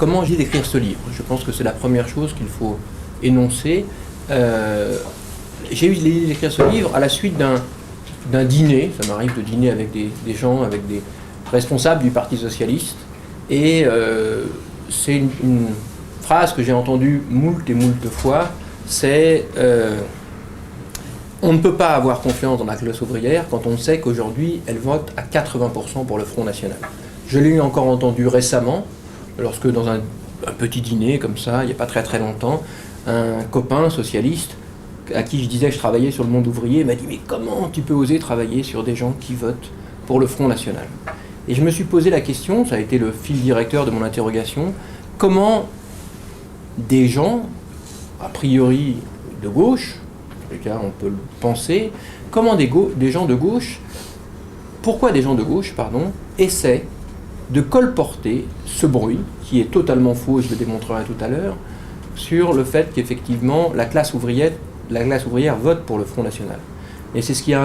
comment j'ai d'écrire ce livre? Je pense que c'est la première chose qu'il faut énoncer. J'ai eu l'idée d'écrire ce livre à la suite d'un dîner. Ça m'arrive de dîner avec des gens, avec des responsables du Parti socialiste. Et c'est une phrase que j'ai entendue moult et moult fois, c'est on ne peut pas avoir confiance dans la classe ouvrière quand on sait qu'aujourd'hui elle vote à 80% pour le Front National. Je l'ai encore entendu récemment, lorsque dans un petit dîner comme ça, il n'y a pas très très longtemps, un copain socialiste à qui je disais que je travaillais sur le monde ouvrier m'a dit « Mais comment tu peux oser travailler sur des gens qui votent pour le Front National ?» Et je me suis posé la question, ça a été le fil directeur de mon interrogation, comment des gens, a priori de gauche, en tout cas on peut le penser, comment des gens de gauche, pourquoi des gens de gauche, essaient de colporter ce bruit, qui est totalement faux, je le démontrerai tout à l'heure, sur le fait qu'effectivement la classe ouvrière vote pour le Front National. Et c'est ce qui m'a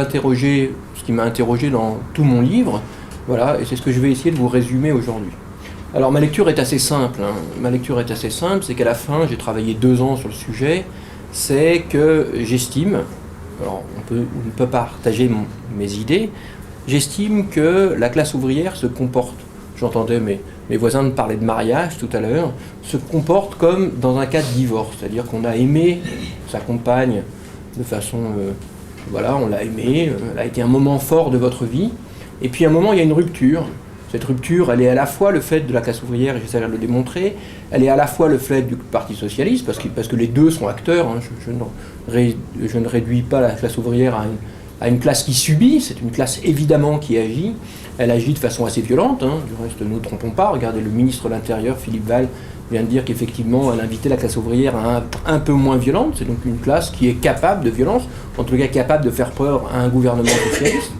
interrogé dans tout mon livre, voilà, et c'est ce que je vais essayer de vous résumer aujourd'hui. Alors ma lecture est assez simple, c'est qu'à la fin, j'ai travaillé 2 ans sur le sujet, c'est que j'estime, alors on ne peut pas partager mes idées, j'estime que la classe ouvrière se comporte, j'entendais mes voisins me parler de mariage tout à l'heure, se comporte comme dans un cas de divorce, c'est-à-dire qu'on a aimé sa compagne de façon, voilà, on l'a aimée, elle a été un moment fort de votre vie, et puis à un moment il y a une rupture. Cette rupture, elle est à la fois le fait de la classe ouvrière, et j'essaierai de le démontrer, elle est à la fois le fait du Parti socialiste, parce que les deux sont acteurs, hein, je ne réduis pas la classe ouvrière à une classe qui subit, c'est une classe évidemment qui agit, elle agit de façon assez violente, hein, du reste ne nous trompons pas, regardez le ministre de l'Intérieur, Philippe Val, vient de dire qu'effectivement elle invitait la classe ouvrière à un peu moins violente, c'est donc une classe qui est capable de violence, en tout cas capable de faire peur à un gouvernement socialiste.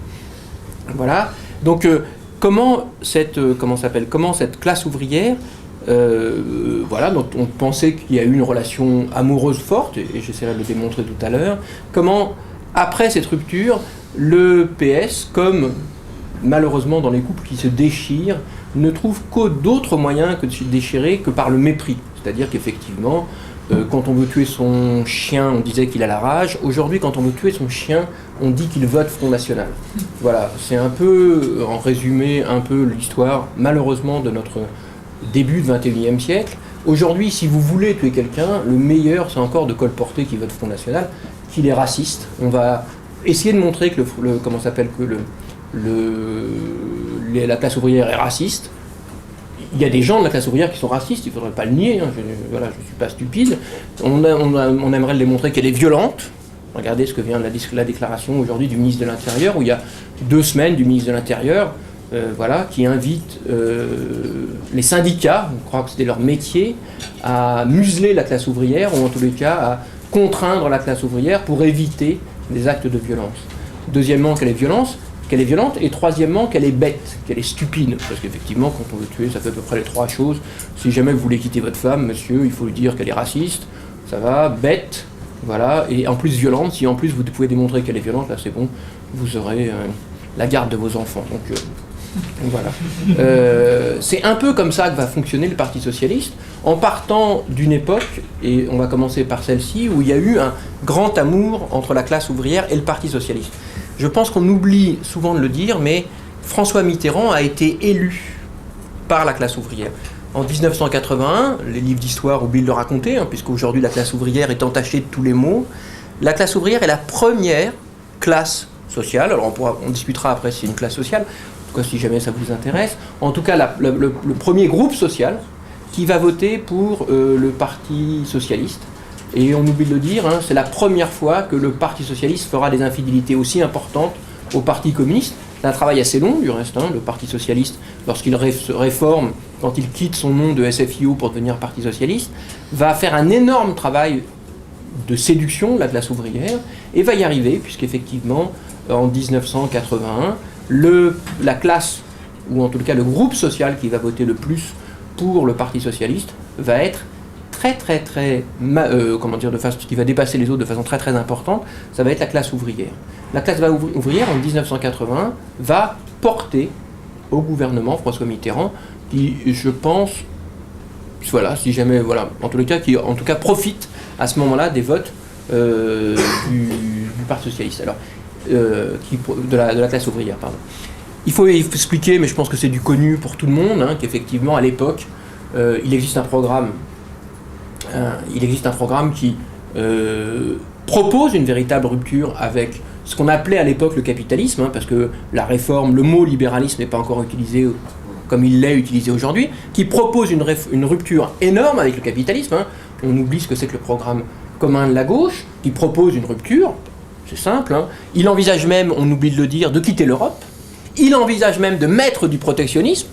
Voilà, donc comment cette classe ouvrière, voilà, dont on pensait qu'il y a eu une relation amoureuse forte, et j'essaierai de le démontrer tout à l'heure, comment, après cette rupture, le PS, comme malheureusement dans les couples qui se déchirent, ne trouve d'autres moyens que de se déchirer que par le mépris. C'est-à-dire qu'effectivement, quand on veut tuer son chien, on disait qu'il a la rage. Aujourd'hui, quand on veut tuer son chien, on dit qu'il vote Front National. Voilà, c'est un peu, en résumé, un peu l'histoire, malheureusement, de notre début du XXIe siècle. Aujourd'hui, si vous voulez tuer quelqu'un, le meilleur, c'est encore de colporter qu'il vote Front National, qu'il est raciste. On va essayer de montrer que la classe ouvrière est raciste. Il y a des gens de la classe ouvrière qui sont racistes, il ne faudrait pas le nier, hein, je ne suis pas stupide. On aimerait le démontrer qu'elle est violente. Regardez ce que vient la déclaration aujourd'hui du ministre de l'Intérieur, où il y a 2 semaines du ministre de l'Intérieur, voilà, qui invite les syndicats, je crois que c'était leur métier, à museler la classe ouvrière, ou en tous les cas à contraindre la classe ouvrière pour éviter des actes de violence. Deuxièmement, qu'elle est violente, et troisièmement, qu'elle est bête, qu'elle est stupide. Parce qu'effectivement, quand on veut tuer, ça fait à peu près les 3 choses. Si jamais vous voulez quitter votre femme, monsieur, il faut lui dire qu'elle est raciste, ça va, bête, voilà, et en plus violente. Si en plus vous pouvez démontrer qu'elle est violente, là c'est bon, vous aurez la garde de vos enfants. Donc voilà. C'est un peu comme ça que va fonctionner le Parti socialiste, en partant d'une époque, et on va commencer par celle-ci, où il y a eu un grand amour entre la classe ouvrière et le Parti socialiste. Je pense qu'on oublie souvent de le dire, mais François Mitterrand a été élu par la classe ouvrière. En 1981, les livres d'histoire oublient de le raconter, hein, puisqu'aujourd'hui la classe ouvrière est entachée de tous les maux. La classe ouvrière est la première classe sociale, alors on discutera après si c'est une classe sociale, en tout cas si jamais ça vous intéresse, en tout cas le premier groupe social qui va voter pour le Parti socialiste. Et on oublie de le dire, hein, c'est la première fois que le Parti socialiste fera des infidélités aussi importantes au Parti communiste. C'est un travail assez long du reste, hein, le Parti socialiste, lorsqu'il se réforme, quand il quitte son nom de SFIO pour devenir Parti socialiste, va faire un énorme travail de séduction de la classe ouvrière, et va y arriver, puisqu'effectivement, en 1981, la classe, ou en tout cas le groupe social qui va voter le plus pour le Parti socialiste, va être qui va dépasser les autres de façon très très importante, ça va être la classe ouvrière. La classe ouvrière, en 1981, va porter au gouvernement François Mitterrand, qui, je pense, voilà, si jamais, voilà, en tous les cas, qui en tout cas profitent à ce moment-là des votes du Parti socialiste, alors, de la classe ouvrière, pardon. Il faut expliquer, mais je pense que c'est du connu pour tout le monde, hein, qu'effectivement à l'époque, il existe un programme qui propose une véritable rupture avec ce qu'on appelait à l'époque le capitalisme, hein, parce que la réforme, le mot libéralisme n'est pas encore utilisé comme il l'est utilisé aujourd'hui, qui propose une rupture énorme avec le capitalisme. Hein. On oublie ce que c'est que le programme commun de la gauche, qui propose une rupture, c'est simple. Hein. Il envisage même, on oublie de le dire, de quitter l'Europe. Il envisage même de mettre du protectionnisme.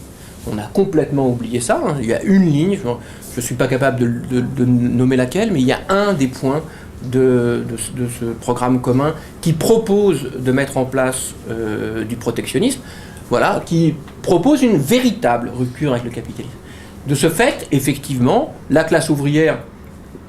On a complètement oublié ça. Hein. Il y a une ligne, je ne suis pas capable de nommer laquelle, mais il y a un des points de ce programme commun qui propose de mettre en place du protectionnisme, voilà, qui propose une véritable rupture avec le capitalisme. De ce fait, effectivement, la classe ouvrière,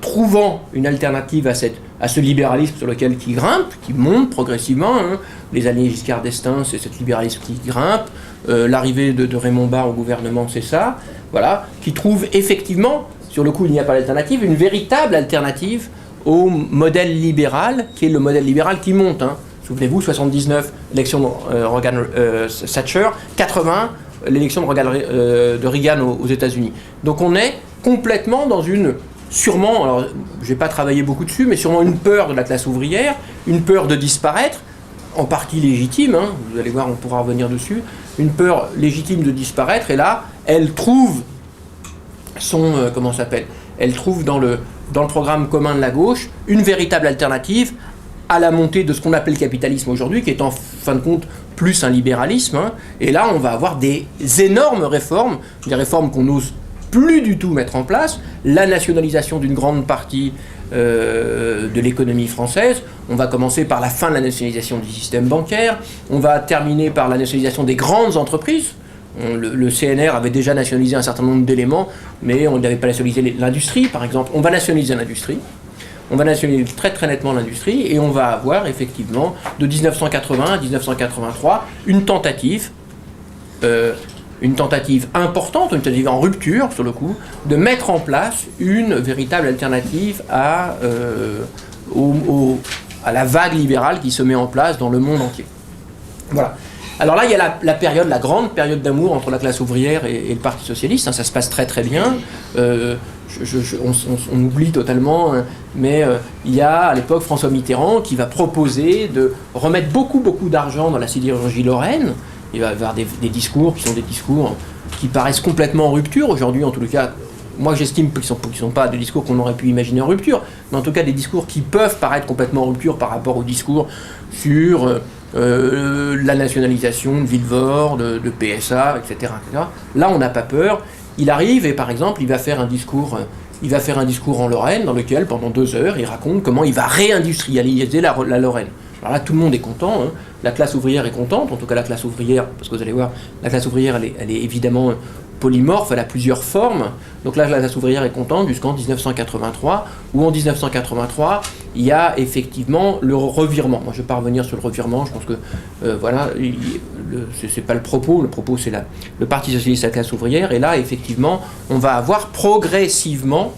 trouvant une alternative à ce libéralisme sur lequel qui grimpe, qui monte progressivement, hein, les années Giscard d'Estaing, c'est ce libéralisme qui grimpe, l'arrivée de Raymond Barre au gouvernement, c'est ça, voilà, qui trouve effectivement, sur le coup il n'y a pas d'alternative, une véritable alternative au modèle libéral, qui est le modèle libéral qui monte. Hein. Souvenez-vous, 79, l'élection de Reagan-Thatcher, 80, l'élection de Reagan aux États-Unis. Donc on est complètement dans sûrement, alors je n'ai pas travaillé beaucoup dessus, mais sûrement une peur de la classe ouvrière, une peur de disparaître, en partie légitime, hein, vous allez voir, on pourra revenir dessus, une peur légitime de disparaître, et là, elle trouve elle trouve dans le programme commun de la gauche une véritable alternative à la montée de ce qu'on appelle le capitalisme aujourd'hui, qui est en fin de compte plus un libéralisme, hein. Et là on va avoir des énormes réformes, des réformes qu'on n'ose plus du tout mettre en place, la nationalisation d'une grande partie de l'économie française. On va commencer par la fin de la nationalisation du système bancaire, on va terminer par la nationalisation des grandes entreprises. Le CNR avait déjà nationalisé un certain nombre d'éléments, mais on n'avait pas nationalisé l'industrie, par exemple. On va nationaliser l'industrie, on va nationaliser très très nettement l'industrie, et on va avoir effectivement, de 1980 à 1983, une tentative importante, une tentative en rupture, sur le coup, de mettre en place une véritable alternative à la vague libérale qui se met en place dans le monde entier. Voilà. Alors là, il y a la grande période d'amour entre la classe ouvrière et le Parti socialiste. Hein, ça se passe très très bien. On oublie totalement, hein, mais il y a à l'époque François Mitterrand qui va proposer de remettre beaucoup d'argent dans la sidérurgie lorraine. Il va y avoir des discours qui sont des discours qui paraissent complètement en rupture aujourd'hui, en tout cas. Moi, j'estime qu'ils ne sont pas des discours qu'on aurait pu imaginer en rupture, mais en tout cas des discours qui peuvent paraître complètement en rupture par rapport aux discours sur la nationalisation de Villevort, de PSA, etc., etc. Là, on n'a pas peur. Il arrive et, par exemple, il va faire un discours en Lorraine dans lequel, pendant 2 heures, il raconte comment il va réindustrialiser la Lorraine. Alors là, tout le monde est content, hein. La classe ouvrière est contente, en tout cas la classe ouvrière, parce que vous allez voir, la classe ouvrière, elle est évidemment polymorphe, elle a plusieurs formes. Donc là, la classe ouvrière est contente jusqu'en 1983, où en 1983, il y a effectivement le revirement. Moi, je ne vais pas revenir sur le revirement, je pense que, voilà, c'est pas le propos c'est le Parti socialiste et la classe ouvrière, et là, effectivement, on va avoir progressivement,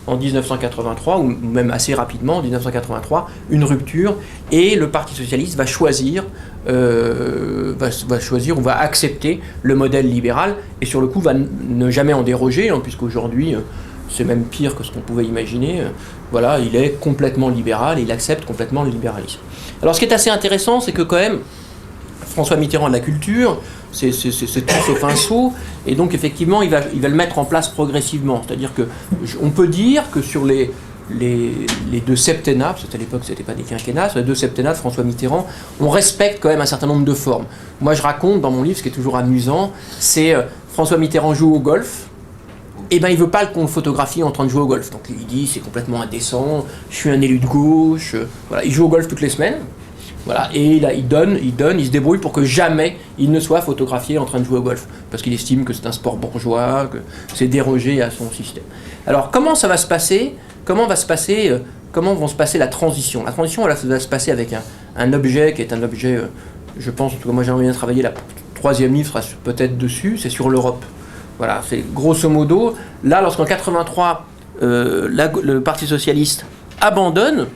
en 1983, ou même assez rapidement, en 1983, une rupture, et le Parti socialiste va choisir, on va accepter le modèle libéral, et sur le coup va ne jamais en déroger, hein, puisqu'aujourd'hui, c'est même pire que ce qu'on pouvait imaginer. Voilà, il est complètement libéral, et il accepte complètement le libéralisme. Alors ce qui est assez intéressant, c'est que quand même, François Mitterrand a de la culture, c'est tout sauf un sot, et donc effectivement il va le mettre en place progressivement. C'est-à-dire que on peut dire que sur les 2 septennats, parce qu'à l'époque c'était pas des quinquennats, sur les 2 septennats de François Mitterrand, on respecte quand même un certain nombre de formes. Moi je raconte dans mon livre, ce qui est toujours amusant, c'est François Mitterrand joue au golf, et ben il veut pas qu'on le photographie en train de jouer au golf. Donc il dit c'est complètement indécent, je suis un élu de gauche, voilà, il joue au golf toutes les semaines. Voilà, et là, il se débrouille pour que jamais il ne soit photographié en train de jouer au golf, parce qu'il estime que c'est un sport bourgeois, que c'est dérogé à son système. Alors, comment ça va se passer ? Comment vont se passer la transition ? La transition, elle va se passer avec un objet qui est un objet, je pense, en tout cas moi j'aimerais bien travailler, la 3e livre sera peut-être dessus, c'est sur l'Europe. Voilà, c'est grosso modo. Là, lorsqu'en 83, le Parti socialiste abandonne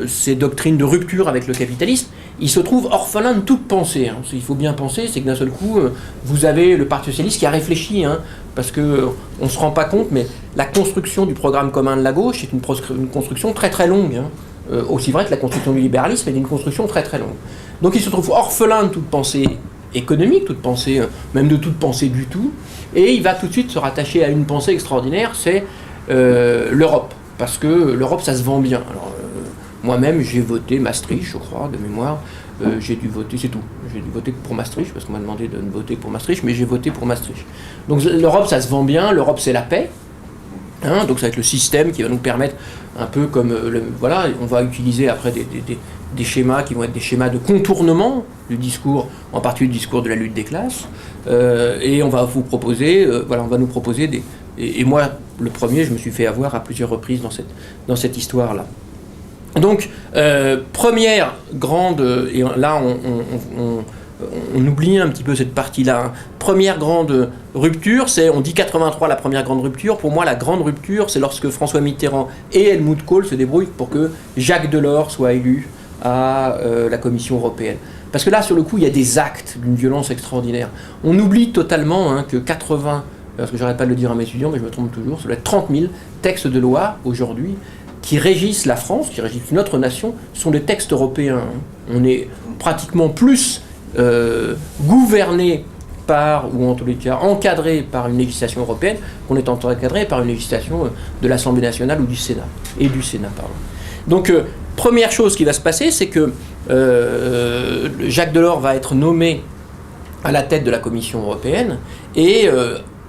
ces doctrines de rupture avec le capitalisme, il se trouve orphelin de toute pensée. Hein. Il faut bien penser, c'est que d'un seul coup, vous avez le Parti socialiste qui a réfléchi, hein, parce qu'on ne se rend pas compte, mais la construction du programme commun de la gauche est une construction très très longue. Hein. Aussi vrai que la construction du libéralisme est une construction très très longue. Donc il se trouve orphelin de toute pensée économique, toute pensée, même de toute pensée du tout, et il va tout de suite se rattacher à une pensée extraordinaire, c'est l'Europe. Parce que l'Europe, ça se vend bien. Alors, moi-même, j'ai voté Maastricht, je crois, de mémoire. J'ai dû voter, c'est tout. J'ai dû voter pour Maastricht, parce qu'on m'a demandé de ne voter pour Maastricht, mais j'ai voté pour Maastricht. Donc l'Europe, ça se vend bien. L'Europe, c'est la paix. Hein, donc ça va être le système qui va nous permettre, un peu comme... voilà, on va utiliser après des schémas qui vont être des schémas de contournement du discours, en particulier du discours de la lutte des classes. Et on va vous proposer, on va nous proposer des... Et moi, le premier, je me suis fait avoir à plusieurs reprises dans cette histoire-là. Donc, première grande, et là on oublie un petit peu cette partie-là, hein. Première grande rupture, on dit 83 la première grande rupture. Pour moi, la grande rupture, c'est lorsque François Mitterrand et Helmut Kohl se débrouillent pour que Jacques Delors soit élu à la Commission européenne. Parce que là, sur le coup, il y a des actes d'une violence extraordinaire. On oublie totalement, hein, que 80, parce que j'arrête pas de le dire à mes étudiants, mais je me trompe toujours, ça doit être 30 000 textes de loi aujourd'hui qui régissent la France, qui régissent notre nation, sont des textes européens. On est pratiquement plus gouverné par, ou en tous les cas encadré par une législation européenne, qu'on est encadré par une législation de l'Assemblée nationale ou du Sénat. Pardon. Donc, première chose qui va se passer, c'est que Jacques Delors va être nommé à la tête de la Commission européenne, et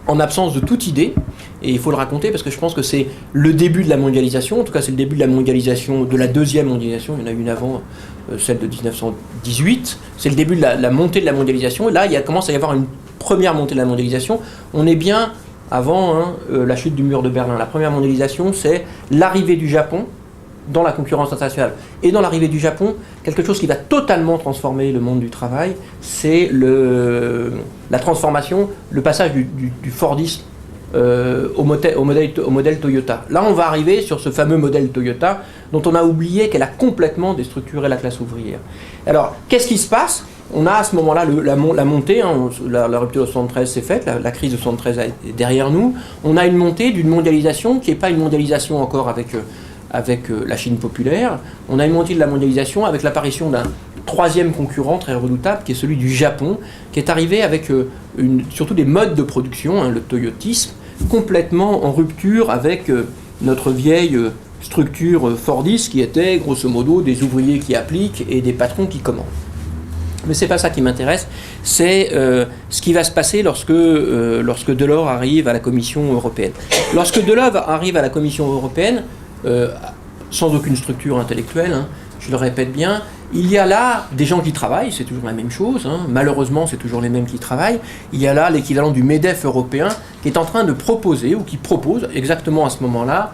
en absence de toute idée, et il faut le raconter parce que je pense que c'est le début de la mondialisation, en tout cas c'est le début de la mondialisation, de la deuxième mondialisation, il y en a une avant, celle de 1918, c'est le début de la montée de la mondialisation, et là il commence à y avoir une première montée de la mondialisation. On est bien avant, hein, la chute du mur de Berlin. La première mondialisation, c'est l'arrivée du Japon dans la concurrence internationale. Et dans l'arrivée du Japon, quelque chose qui va totalement transformer le monde du travail, c'est la transformation, le passage du Fordisme au modèle Toyota. Là, on va arriver sur ce fameux modèle Toyota dont on a oublié qu'elle a complètement déstructuré la classe ouvrière. Alors, qu'est-ce qui se passe ? On a à ce moment-là la montée, hein, la rupture de 73 s'est faite, la crise de 73 est derrière nous. On a une montée d'une mondialisation qui n'est pas une mondialisation encore avec la Chine populaire. On a une montée de la mondialisation avec l'apparition d'un troisième concurrent très redoutable, qui est celui du Japon, qui est arrivé avec surtout des modes de production, hein, le toyotisme, complètement en rupture avec notre vieille structure fordiste, qui était grosso modo des ouvriers qui appliquent et des patrons qui commandent. Mais c'est pas ça qui m'intéresse, c'est ce qui va se passer lorsque Delors arrive à la Commission européenne. Lorsque Delors arrive à la Commission européenne, sans aucune structure intellectuelle, hein, je le répète bien, il y a là des gens qui travaillent, c'est toujours la même chose, hein, malheureusement c'est toujours les mêmes qui travaillent, il y a là l'équivalent du MEDEF européen qui est en train de proposer, ou qui propose exactement à ce moment-là,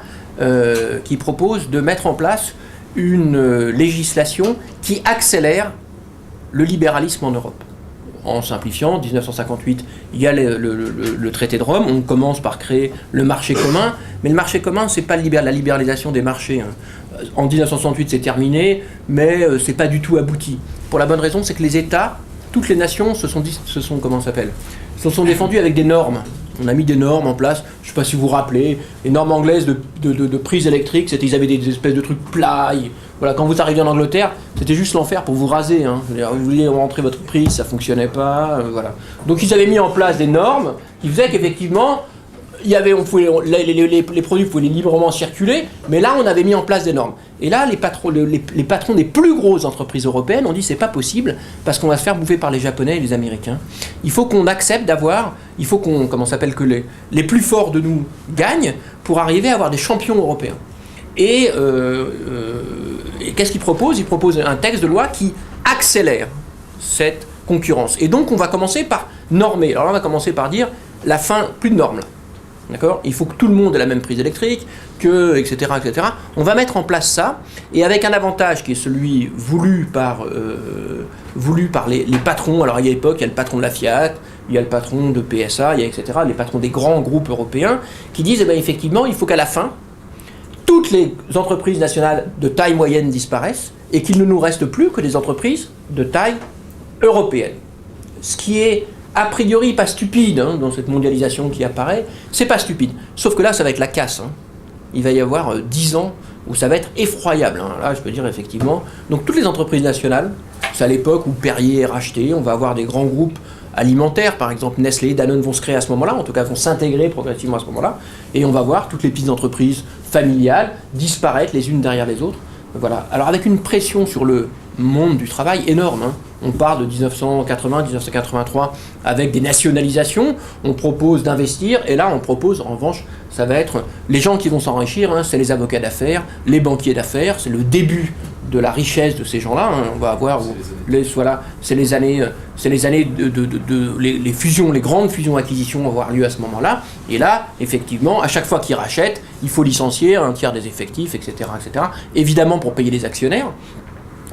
qui propose de mettre en place une législation qui accélère le libéralisme en Europe. En simplifiant, 1958, il y a le traité de Rome, on commence par créer le marché commun, mais le marché commun, c'est pas la libéralisation des marchés. Hein. En 1968, c'est terminé, mais c'est pas du tout abouti. Pour la bonne raison, c'est que les États, toutes les nations se sont défendues avec des normes. On a mis des normes en place, je ne sais pas si vous vous rappelez, les normes anglaises de prise électrique, ils avaient des espèces de trucs plats. Voilà, quand vous arriviez en Angleterre, c'était juste l'enfer pour vous raser. Hein. Vous vouliez rentrer votre prise, ça ne fonctionnait pas. Voilà. Donc ils avaient mis en place des normes qui faisaient qu'effectivement, les produits pouvaient librement circuler, mais là on avait mis en place des normes. Et là, les patrons des plus grosses entreprises européennes ont dit c'est pas possible parce qu'on va se faire bouffer par les Japonais et les Américains. Il faut qu'on accepte que les plus forts de nous gagnent pour arriver à avoir des champions européens. Et qu'est-ce qu'ils proposent ? Ils proposent un texte de loi qui accélère cette concurrence. Et donc on va commencer par normer. Alors là, on va commencer par dire la fin, plus de normes. D'accord ? Il faut que tout le monde ait la même prise électrique, etc., etc. On va mettre en place ça, et avec un avantage qui est celui voulu par les patrons. Alors à l'époque, il y a le patron de la Fiat, il y a le patron de PSA, il y a etc., les patrons des grands groupes européens, qui disent, effectivement, il faut qu'à la fin, toutes les entreprises nationales de taille moyenne disparaissent, et qu'il ne nous reste plus que des entreprises de taille européenne. Ce qui est a priori pas stupide dans cette mondialisation qui apparaît, c'est pas stupide. Sauf que là, ça va être la casse. Il va y avoir 10 ans où ça va être effroyable. Là, je peux dire effectivement. Donc toutes les entreprises nationales, c'est à l'époque où Perrier est racheté, on va avoir des grands groupes alimentaires, par exemple Nestlé, Danone vont se créer à ce moment-là, en tout cas vont s'intégrer progressivement à ce moment-là, et on va voir toutes les petites entreprises familiales disparaître les unes derrière les autres. Voilà. Alors avec une pression sur le monde du travail énorme. On part de 1980-1983 avec des nationalisations, on propose d'investir, et là on propose en revanche, ça va être les gens qui vont s'enrichir, c'est les avocats d'affaires, les banquiers d'affaires, c'est le début de la richesse de ces gens-là. On va avoir c'est les années les fusions, les grandes fusions-acquisitions vont avoir lieu à ce moment-là. Et là, effectivement, à chaque fois qu'ils rachètent, il faut licencier un tiers des effectifs, etc., etc. Évidemment pour payer les actionnaires,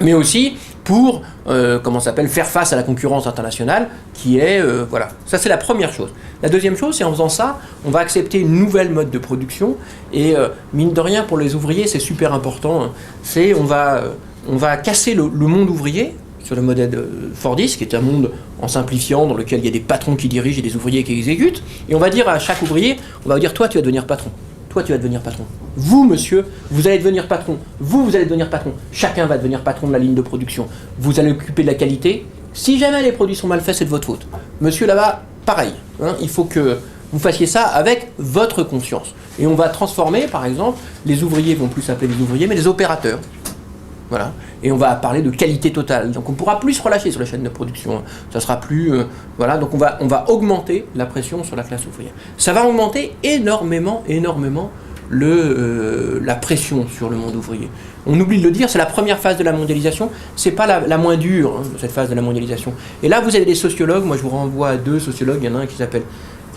mais aussi pour faire face à la concurrence internationale qui est voilà. Ça c'est la première chose. La deuxième chose, c'est en faisant ça, on va accepter une nouvelle mode de production, et mine de rien pour les ouvriers c'est super important. C'est on va casser le monde ouvrier sur le modèle Fordiste, qui est un monde, en simplifiant, dans lequel il y a des patrons qui dirigent et des ouvriers qui exécutent, et on va dire à chaque ouvrier, on va dire toi tu vas devenir patron. Toi, tu vas devenir patron. Vous, monsieur, vous allez devenir patron. Vous allez devenir patron. Chacun va devenir patron de la ligne de production. Vous allez occuper de la qualité. Si jamais les produits sont mal faits, c'est de votre faute. Monsieur, là-bas, pareil. Il faut que vous fassiez ça avec votre conscience. Et on va transformer, par exemple, les ouvriers vont plus s'appeler les ouvriers, mais les opérateurs. Voilà. Et on va parler de qualité totale. Donc on ne pourra plus se relâcher sur la chaîne de production. Ça sera plus... voilà. Donc on va augmenter la pression sur la classe ouvrière. Ça va augmenter énormément la pression sur le monde ouvrier. On oublie de le dire, c'est la première phase de la mondialisation. C'est pas la moins dure, cette phase de la mondialisation. Et là, vous avez des sociologues. Moi, je vous renvoie à 2 sociologues. Il y en a un qui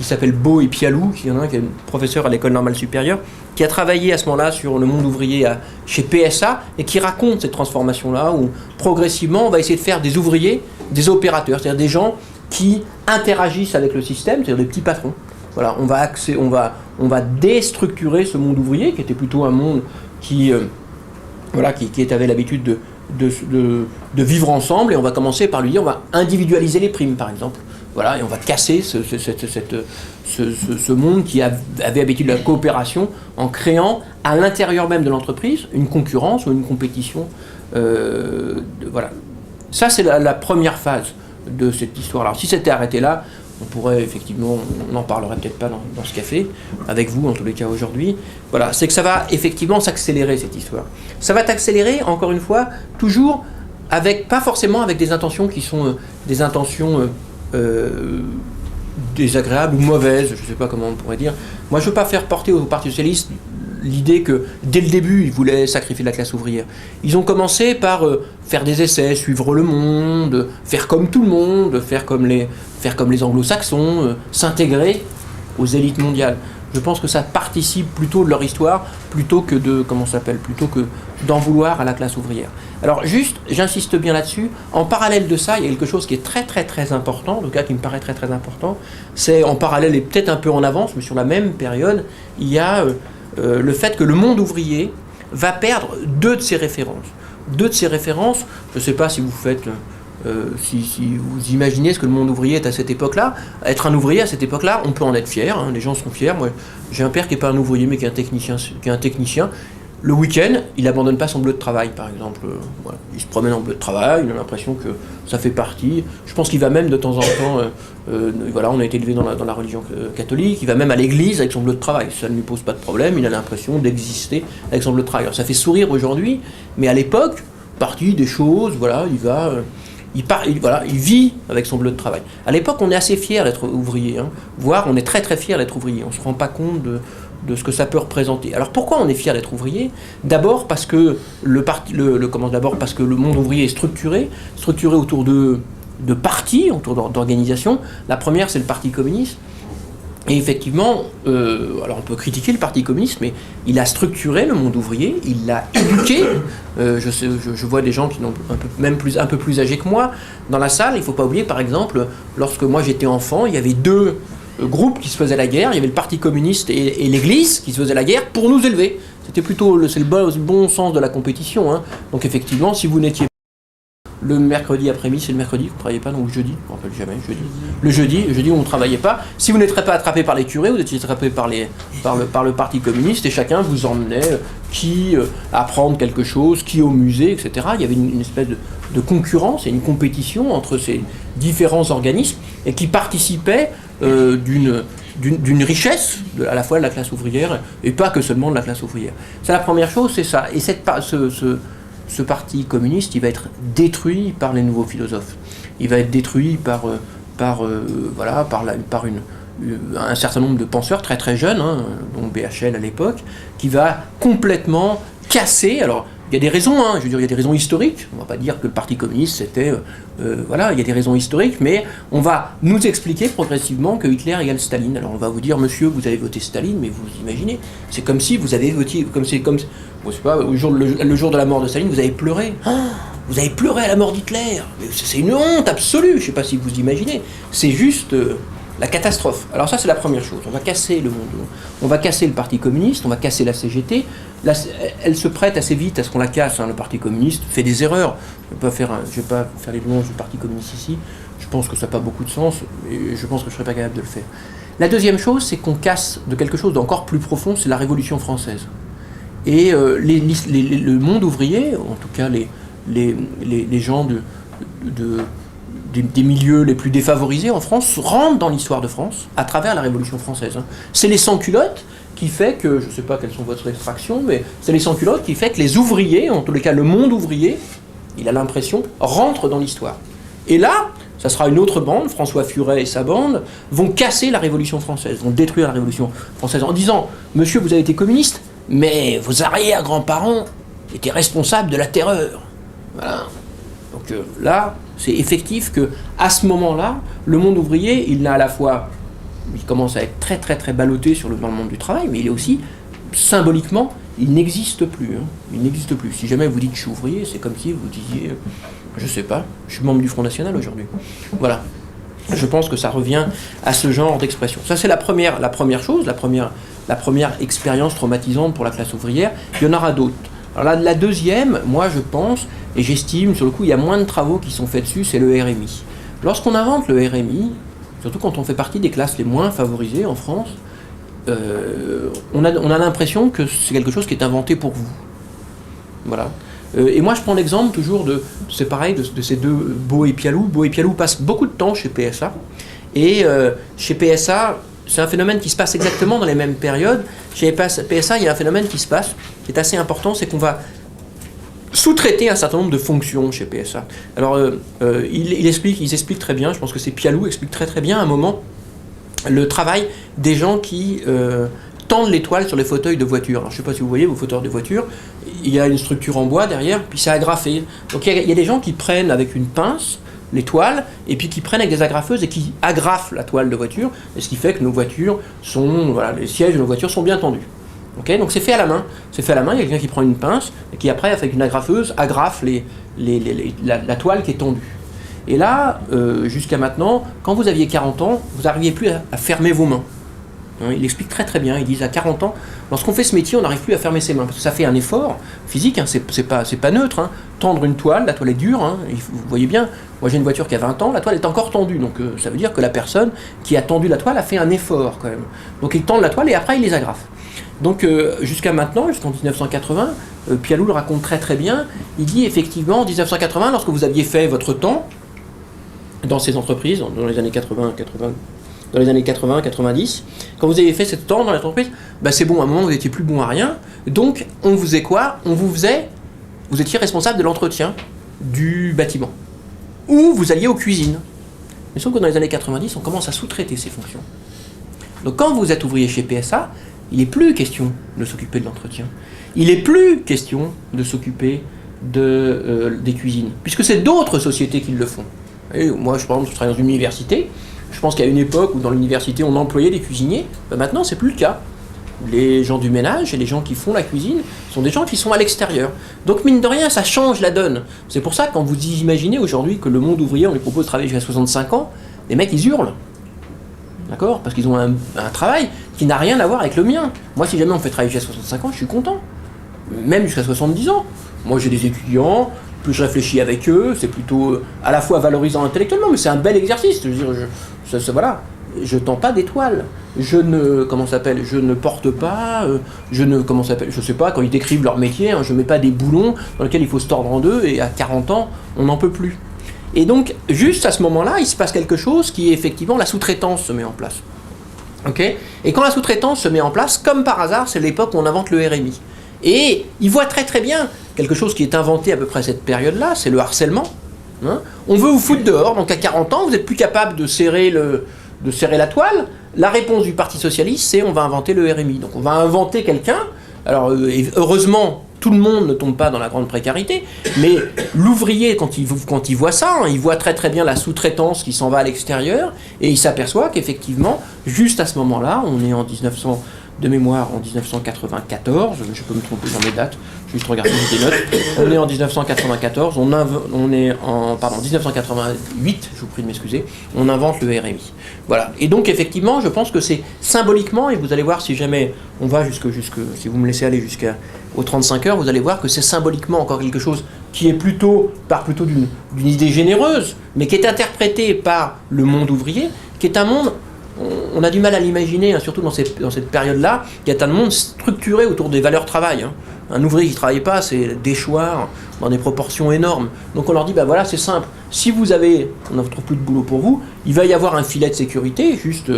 s'appelle Beau et Pialou, qui est un professeur à l'école normale supérieure, qui a travaillé à ce moment-là sur le monde ouvrier chez PSA, et qui raconte cette transformation-là, où progressivement on va essayer de faire des ouvriers, des opérateurs, c'est-à-dire des gens qui interagissent avec le système, c'est-à-dire des petits patrons. Voilà, on va déstructurer ce monde ouvrier, qui était plutôt un monde qui avait l'habitude de vivre ensemble, et on va commencer par lui dire, on va individualiser les primes, par exemple. Voilà, et on va casser ce monde qui avait l'habitude de la coopération, en créant à l'intérieur même de l'entreprise une concurrence ou une compétition. Voilà. Ça, c'est la première phase de cette histoire. Alors, si c'était arrêté là, on pourrait effectivement, on n'en parlerait peut-être pas dans ce café, avec vous en tous les cas aujourd'hui. Voilà, c'est que ça va effectivement s'accélérer cette histoire. Ça va t'accélérer, encore une fois, toujours pas forcément avec des intentions qui sont des intentions désagréables ou mauvaises, je ne sais pas comment on pourrait dire. Moi, je ne veux pas faire porter au Parti Socialiste l'idée que, dès le début, ils voulaient sacrifier la classe ouvrière. Ils ont commencé par faire des essais, suivre le monde, faire comme tout le monde, faire comme les anglo-saxons, s'intégrer aux élites mondiales. Je pense que ça participe plutôt de leur histoire, plutôt que d'en vouloir à la classe ouvrière. Alors juste, j'insiste bien là-dessus, en parallèle de ça, il y a quelque chose qui est très très très important, en tout cas qui me paraît très très important, c'est en parallèle et peut-être un peu en avance, mais sur la même période, il y a le fait que le monde ouvrier va perdre 2 de ses références. 2 de ses références, je ne sais pas si vous faites... si vous imaginez ce que le monde ouvrier est à cette époque-là, être un ouvrier à cette époque-là, on peut en être fier, les gens sont fiers. Moi, j'ai un père qui n'est pas un ouvrier, mais qui est un technicien. Le week-end, il n'abandonne pas son bleu de travail, par exemple. Voilà. Il se promène en bleu de travail, il a l'impression que ça fait partie. Je pense qu'il va même de temps en temps, voilà, on a été élevé dans la religion catholique, il va même à l'église avec son bleu de travail. Ça ne lui pose pas de problème, il a l'impression d'exister avec son bleu de travail. Alors ça fait sourire aujourd'hui, mais à l'époque, partie des choses, voilà, il vit avec son bleu de travail. À l'époque, on est assez fier d'être ouvrier, voire on est très très fier d'être ouvrier. On ne se rend pas compte de ce que ça peut représenter. Alors pourquoi on est fier d'être ouvrier ? D'abord parce que parce que le monde ouvrier est structuré autour de partis, autour d'organisations. La première, c'est le Parti communiste. Et effectivement, alors on peut critiquer le Parti communiste, mais il a structuré le monde ouvrier, il l'a éduqué. Je vois des gens qui sont un peu plus âgés que moi dans la salle. Il ne faut pas oublier, par exemple, lorsque moi j'étais enfant, il y avait deux groupes qui se faisaient la guerre. Il y avait le Parti communiste et l'Église qui se faisaient la guerre pour nous élever. C'était plutôt le bon sens de la compétition, hein. Donc effectivement, si vous n'étiez le mercredi après-midi, c'est le mercredi qu'on ne travaillait pas, non, ou le jeudi, je ne me rappelle jamais, jeudi. Le jeudi, on ne travaillait pas. Si vous n'étiez pas attrapé par les curés, vous étiez attrapé par le Parti communiste, et chacun vous emmenait qui apprendre quelque chose, qui au musée, etc. Il y avait une espèce de concurrence et une compétition entre ces différents organismes, et qui participaient d'une richesse, à la fois de la classe ouvrière, et pas que seulement de la classe ouvrière. C'est la première chose, c'est ça. Et ce parti communiste, il va être détruit par les nouveaux philosophes. Il va être détruit par un certain nombre de penseurs très très jeunes, hein, dont BHL à l'époque, qui va complètement casser. Alors, il y a des raisons, hein, je veux dire, il y a des raisons historiques. On ne va pas dire que le Parti communiste, c'était... il y a des raisons historiques, mais on va nous expliquer progressivement que Hitler égale Staline. Alors on va vous dire, monsieur, vous avez voté Staline, mais vous imaginez, c'est comme si vous avez voté... Bon, je sais pas, le jour de la mort de Staline, vous avez pleuré. Vous avez pleuré à la mort d'Hitler. C'est une honte absolue, je ne sais pas si vous imaginez. C'est juste... la catastrophe. Alors ça, c'est la première chose. On va casser le monde. On va casser le Parti communiste, on va casser la CGT. Elle se prête assez vite à ce qu'on la casse. Hein. Le Parti communiste fait des erreurs. Je ne vais pas faire les louanges du Parti communiste ici. Je pense que ça n'a pas beaucoup de sens. Et je pense que je ne serais pas capable de le faire. La deuxième chose, c'est qu'on casse de quelque chose d'encore plus profond, c'est la Révolution française. Et le monde ouvrier, en tout cas les gens des milieux les plus défavorisés en France rentrent dans l'histoire de France à travers la Révolution française. Hein. C'est les sans-culottes qui fait que, je ne sais pas quelles sont votre extraction, mais c'est les sans-culottes qui fait que les ouvriers, en tous les cas le monde ouvrier, il a l'impression, rentre dans l'histoire. Et là, ça sera une autre bande, François Furet et sa bande, vont casser la Révolution française, vont détruire la Révolution française en disant « Monsieur, vous avez été communiste, mais vos arrière-grands-parents étaient responsables de la terreur. » Voilà. Donc là, c'est effectif que à ce moment-là, le monde ouvrier, il commence à être très très très ballotté dans le monde du travail, mais il est aussi symboliquement, il n'existe plus. Hein. Il n'existe plus. Si jamais vous dites que je suis ouvrier, c'est comme si vous disiez, je sais pas, je suis membre du Front National aujourd'hui. Voilà. Je pense que ça revient à ce genre d'expression. Ça, c'est la première chose, la première expérience traumatisante pour la classe ouvrière. Il y en aura d'autres. Alors la deuxième, moi je pense, et j'estime, sur le coup, il y a moins de travaux qui sont faits dessus, c'est le RMI. Lorsqu'on invente le RMI, surtout quand on fait partie des classes les moins favorisées en France, on a l'impression que c'est quelque chose qui est inventé pour vous. Voilà. Et moi je prends l'exemple toujours c'est pareil, de ces deux, Beau et Pialou. Beau et Pialou passent beaucoup de temps chez PSA. Et chez PSA, c'est un phénomène qui se passe exactement dans les mêmes périodes. Chez PSA, il y a un phénomène qui se passe, qui est assez important, c'est qu'on va sous-traiter un certain nombre de fonctions chez PSA. Alors, ils expliquent très bien, je pense que c'est Pialou explique très très bien à un moment, le travail des gens qui tendent l'étoile sur les fauteuils de voiture. Alors, je ne sais pas si vous voyez vos fauteuils de voiture, il y a une structure en bois derrière, puis c'est agrafé. Donc il y a des gens qui prennent avec une pince les toiles, et puis qui prennent avec des agrafeuses et qui agrafent la toile de voiture, et ce qui fait que nos voitures les sièges de nos voitures sont bien tendus. Okay, donc c'est fait à la main. C'est fait à la main, il y a quelqu'un qui prend une pince, et qui après, avec une agrafeuse, agrafe la toile qui est tendue. Et là, jusqu'à maintenant, quand vous aviez 40 ans, vous n'arriviez plus à fermer vos mains. Hein, il explique très très bien, il dit à 40 ans, lorsqu'on fait ce métier, on n'arrive plus à fermer ses mains, parce que ça fait un effort physique, hein, c'est pas neutre. Hein. Tendre une toile, la toile est dure, hein, vous voyez bien, moi j'ai une voiture qui a 20 ans, la toile est encore tendue, donc ça veut dire que la personne qui a tendu la toile a fait un effort quand même. Donc ils tendent la toile et après ils les agrafent. Donc jusqu'à maintenant, jusqu'en 1980, Pialou le raconte très très bien, il dit effectivement en 1980, lorsque vous aviez fait votre temps dans ces entreprises, dans les années 80-90, quand vous avez fait cette temps dans l'entreprise, bah c'est bon, à un moment vous n'étiez plus bon à rien, donc on vous faisait quoi ? Vous étiez responsable de l'entretien du bâtiment, ou vous alliez aux cuisines. Mais sauf que dans les années 90, on commence à sous-traiter ces fonctions. Donc quand vous êtes ouvrier chez PSA, il n'est plus question de s'occuper de l'entretien. Il n'est plus question de s'occuper des cuisines, puisque c'est d'autres sociétés qui le font. Et moi, par exemple, je travaille dans une université. Je pense qu'à une époque où dans l'université on employait des cuisiniers, maintenant c'est plus le cas. Les gens du ménage et les gens qui font la cuisine sont des gens qui sont à l'extérieur. Donc mine de rien, ça change la donne. C'est pour ça que quand vous imaginez aujourd'hui que le monde ouvrier, on lui propose de travailler jusqu'à 65 ans, les mecs ils hurlent. D'accord ? Parce qu'ils ont un travail qui n'a rien à voir avec le mien. Moi, si jamais on me fait travailler jusqu'à 65 ans, je suis content. Même jusqu'à 70 ans. Moi, j'ai des étudiants, plus je réfléchis avec eux, c'est plutôt à la fois valorisant intellectuellement, mais c'est un bel exercice. Je veux dire, voilà, je tends pas d'étoiles. Je ne porte pas, je sais pas, quand ils décrivent leur métier, je mets pas des boulons dans lesquels il faut se tordre en deux, et à 40 ans, on n'en peut plus. Et donc, juste à ce moment-là, il se passe quelque chose qui est effectivement la sous-traitance se met en place. Okay ? Et quand la sous-traitance se met en place, comme par hasard, c'est l'époque où on invente le RMI. Et il voit très très bien quelque chose qui est inventé à peu près à cette période-là, c'est le harcèlement. Hein ? On veut vous foutre dehors, donc à 40 ans, vous n'êtes plus capable de serrer la toile. La réponse du Parti Socialiste, c'est on va inventer le RMI. Donc on va inventer quelqu'un, alors heureusement, tout le monde ne tombe pas dans la grande précarité, mais l'ouvrier, quand il voit ça, il voit très très bien la sous-traitance qui s'en va à l'extérieur, et il s'aperçoit qu'effectivement, juste à ce moment-là, on est en 1994, je peux me tromper dans mes dates, juste regarder des notes, on est en 1994, on est en 1988, je vous prie de m'excuser, on invente le RMI. Voilà, et donc effectivement, je pense que c'est symboliquement, et vous allez voir si jamais on va si vous me laissez aller jusqu'aux 35 heures, vous allez voir que c'est symboliquement encore quelque chose qui est plutôt d'une idée généreuse, mais qui est interprété par le monde ouvrier, qui est un monde, on a du mal à l'imaginer, hein, surtout dans cette période-là, qui est un monde structuré autour des valeurs travail. Hein. Un ouvrier qui ne travaille pas, c'est déchoir dans des proportions énormes. Donc on leur dit, voilà, c'est simple, si on ne trouve plus de boulot pour vous, il va y avoir un filet de sécurité, juste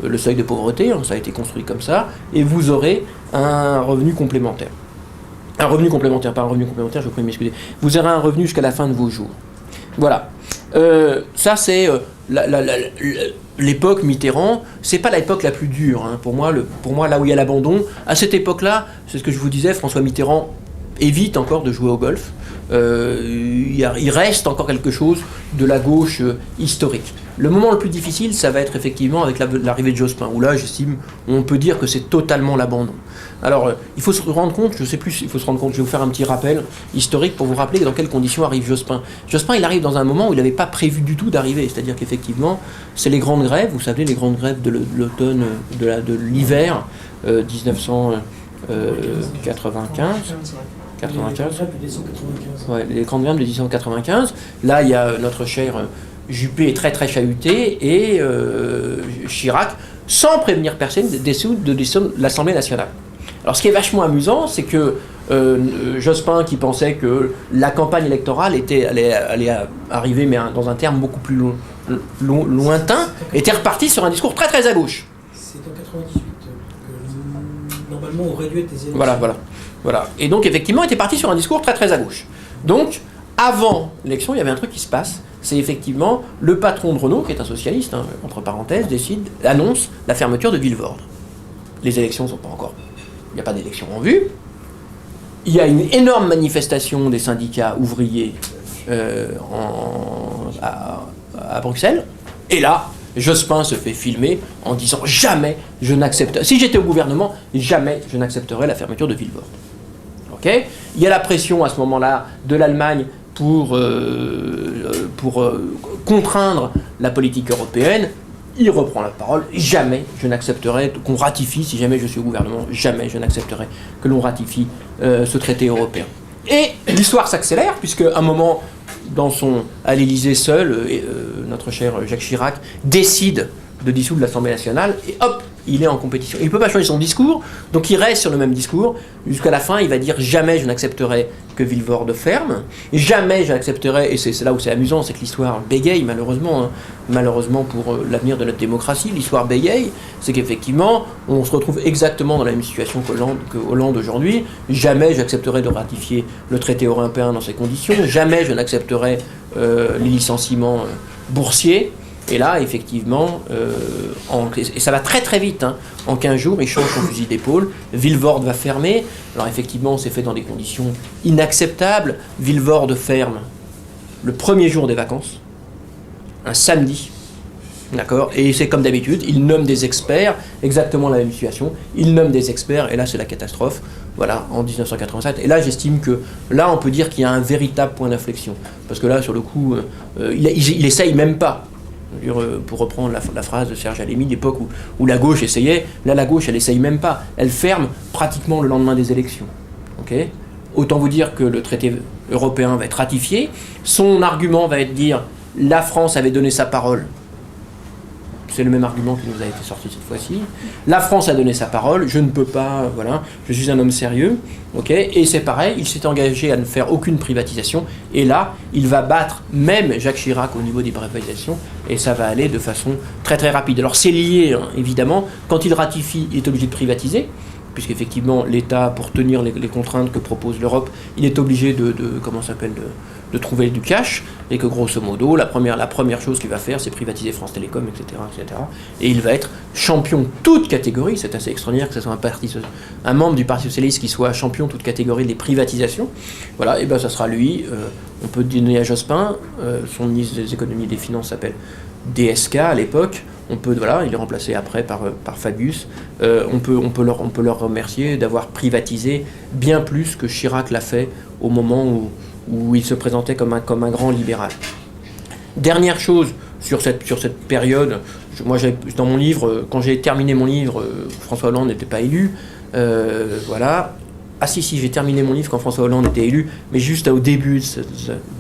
le seuil de pauvreté, hein, ça a été construit comme ça, et vous aurez un revenu complémentaire. Un revenu complémentaire, pas un revenu complémentaire, je vous prie de m'excuser. Vous aurez un revenu jusqu'à la fin de vos jours. Voilà. Ça, c'est l'époque Mitterrand. C'est pas l'époque la plus dure. Hein. Pour moi, là où il y a l'abandon, à cette époque-là, c'est ce que je vous disais, François Mitterrand évite encore de jouer au golf. Il reste encore quelque chose de la gauche historique. Le moment le plus difficile, ça va être effectivement avec l'arrivée de Jospin, où là, j'estime, on peut dire que c'est totalement l'abandon. Alors, il faut se rendre compte, je vais vous faire un petit rappel historique pour vous rappeler dans quelles conditions arrive Jospin. Jospin, il arrive dans un moment où il n'avait pas prévu du tout d'arriver, c'est-à-dire qu'effectivement, c'est les grandes grèves, vous savez, les grandes grèves de l'automne, de l'hiver 1995. 95. Ouais, les grandes grèves de 1995. Là, il y a notre cher Juppé est très très chahuté et Chirac, sans prévenir personne, décide de descendre l'Assemblée nationale. Alors ce qui est vachement amusant, c'est que Jospin, qui pensait que la campagne électorale allait arriver, mais dans un terme beaucoup plus lointain, était reparti sur un discours très très à gauche. C'est en 98 que normalement aurait dû être des élections. Voilà. Et donc effectivement, il était parti sur un discours très très à gauche. Donc, avant l'élection, il y avait un truc qui se passe. C'est effectivement le patron de Renault, qui est un socialiste, hein, entre parenthèses, annonce la fermeture de Vilvorde. Les élections ne sont pas encore... Il n'y a pas d'élection en vue. Il y a une énorme manifestation des syndicats ouvriers à Bruxelles. Et là, Jospin se fait filmer en disant « Jamais je n'accepte... Si j'étais au gouvernement, jamais je n'accepterais la fermeture de Vilvorde. » Okay ? Il y a la pression à ce moment-là de l'Allemagne pour contraindre la politique européenne. Il reprend la parole. Jamais je n'accepterai qu'on ratifie, si jamais je suis au gouvernement, jamais je n'accepterai que l'on ratifie ce traité européen. Et l'histoire s'accélère, puisque à un moment, à l'Élysée seul, notre cher Jacques Chirac décide de dissoudre l'Assemblée nationale, et hop, il est en compétition. Il ne peut pas changer son discours, donc il reste sur le même discours. Jusqu'à la fin, il va dire « Jamais je n'accepterai que Vilvorde ferme. Jamais je n'accepterai... » Et c'est là où c'est amusant, c'est que l'histoire bégaye, malheureusement. Hein. Malheureusement pour l'avenir de notre démocratie, l'histoire bégaye, c'est qu'effectivement, on se retrouve exactement dans la même situation que Hollande aujourd'hui. Jamais j'accepterai de ratifier le traité européen dans ces conditions. Jamais je n'accepterai les licenciements boursiers. Et là, effectivement, et ça va très très vite, hein. En 15 jours, il change son fusil d'épaule, Vilvorde va fermer. Alors effectivement, c'est fait dans des conditions inacceptables. Vilvorde ferme le premier jour des vacances, un samedi. D'accord. Et c'est comme d'habitude, ils nomment des experts, exactement la même situation, ils nomment des experts, et là c'est la catastrophe, voilà, en 1987. Et là j'estime que, là on peut dire qu'il y a un véritable point d'inflexion. Parce que là, sur le coup, il essaye même pas. Pour reprendre la phrase de Serge Alemi, d'époque où la gauche essayait, là la gauche elle essaye même pas, elle ferme pratiquement le lendemain des élections. Okay. Autant vous dire que le traité européen va être ratifié, son argument va être de dire la France avait donné sa parole. C'est le même argument qui nous a été sorti cette fois-ci. La France a donné sa parole, je ne peux pas, voilà, je suis un homme sérieux, ok. Et c'est pareil, il s'est engagé à ne faire aucune privatisation, et là, il va battre même Jacques Chirac au niveau des privatisations, et ça va aller de façon très très rapide. Alors c'est lié, hein, évidemment, quand il ratifie, il est obligé de privatiser, puisqu'effectivement, l'État, pour tenir les contraintes que propose l'Europe, il est obligé de trouver du cash, et que grosso modo, la première chose qu'il va faire, c'est privatiser France Télécom, etc., etc. Et il va être champion toute catégorie, c'est assez extraordinaire que ce soit un membre du Parti Socialiste qui soit champion toute catégorie des privatisations. Voilà, et bien ça sera lui, on peut donner à Jospin, son ministre des Économies et des Finances s'appelle DSK à l'époque. Il est remplacé après par Fabius. On peut leur remercier d'avoir privatisé bien plus que Chirac l'a fait au moment où il se présentait comme un grand libéral. Dernière chose sur cette période, moi dans mon livre, quand j'ai terminé mon livre, François Hollande n'était pas élu. Voilà. Ah si, j'ai terminé mon livre quand François Hollande était élu, mais juste au début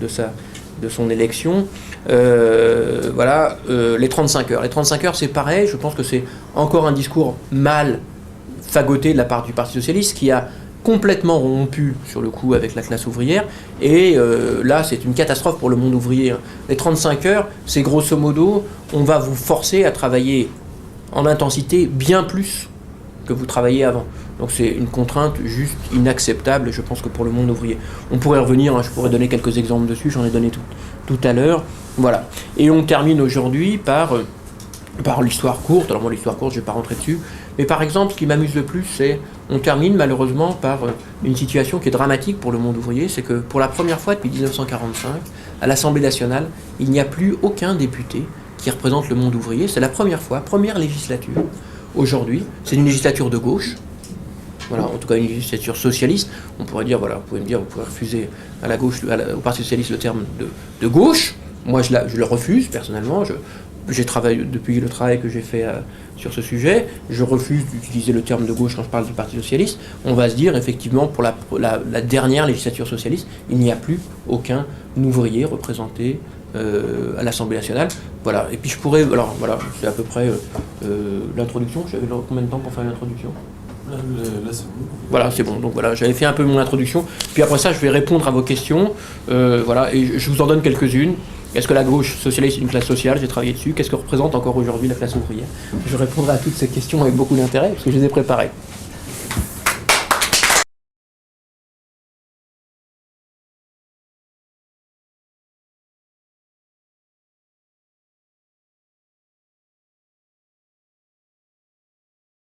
de son élection. Les 35 heures. Les 35 heures, c'est pareil, je pense que c'est encore un discours mal fagoté de la part du Parti Socialiste qui a complètement rompu sur le coup avec la classe ouvrière, et là c'est une catastrophe pour le monde ouvrier. Les 35 heures, c'est grosso modo, on va vous forcer à travailler en intensité bien plus que vous travaillez avant. Donc c'est une contrainte juste inacceptable, je pense que pour le monde ouvrier. On pourrait revenir, hein, je pourrais donner quelques exemples dessus, j'en ai donné tout à l'heure. Voilà. Et on termine aujourd'hui par l'histoire courte. Alors moi l'histoire courte, je ne vais pas rentrer dessus. Mais par exemple, ce qui m'amuse le plus, c'est on termine malheureusement par une situation qui est dramatique pour le monde ouvrier, c'est que pour la première fois depuis 1945, à l'Assemblée nationale, il n'y a plus aucun député qui représente le monde ouvrier. C'est la première fois, première législature. Aujourd'hui, c'est une législature de gauche. Voilà, en tout cas une législature socialiste. On pourrait dire, voilà, vous pouvez refuser à la gauche, au Parti Socialiste le terme de gauche. Moi, je le refuse personnellement. J'ai travaillé depuis le travail que j'ai fait sur ce sujet. Je refuse d'utiliser le terme de gauche quand je parle du Parti Socialiste. On va se dire, effectivement, pour la dernière législature socialiste, il n'y a plus aucun ouvrier représenté à l'Assemblée nationale. Voilà. Et puis je pourrais, alors voilà, c'est à peu près l'introduction. J'avais combien de temps pour faire l'introduction ? Là, c'est bon. Voilà, c'est bon. Donc voilà, j'avais fait un peu mon introduction. Puis après ça, je vais répondre à vos questions. Voilà, et je vous en donne quelques-unes. Est-ce que la gauche socialiste est une classe sociale ? J'ai travaillé dessus. Qu'est-ce que représente encore aujourd'hui la classe ouvrière ? Je répondrai à toutes ces questions avec beaucoup d'intérêt, parce que je les ai préparées.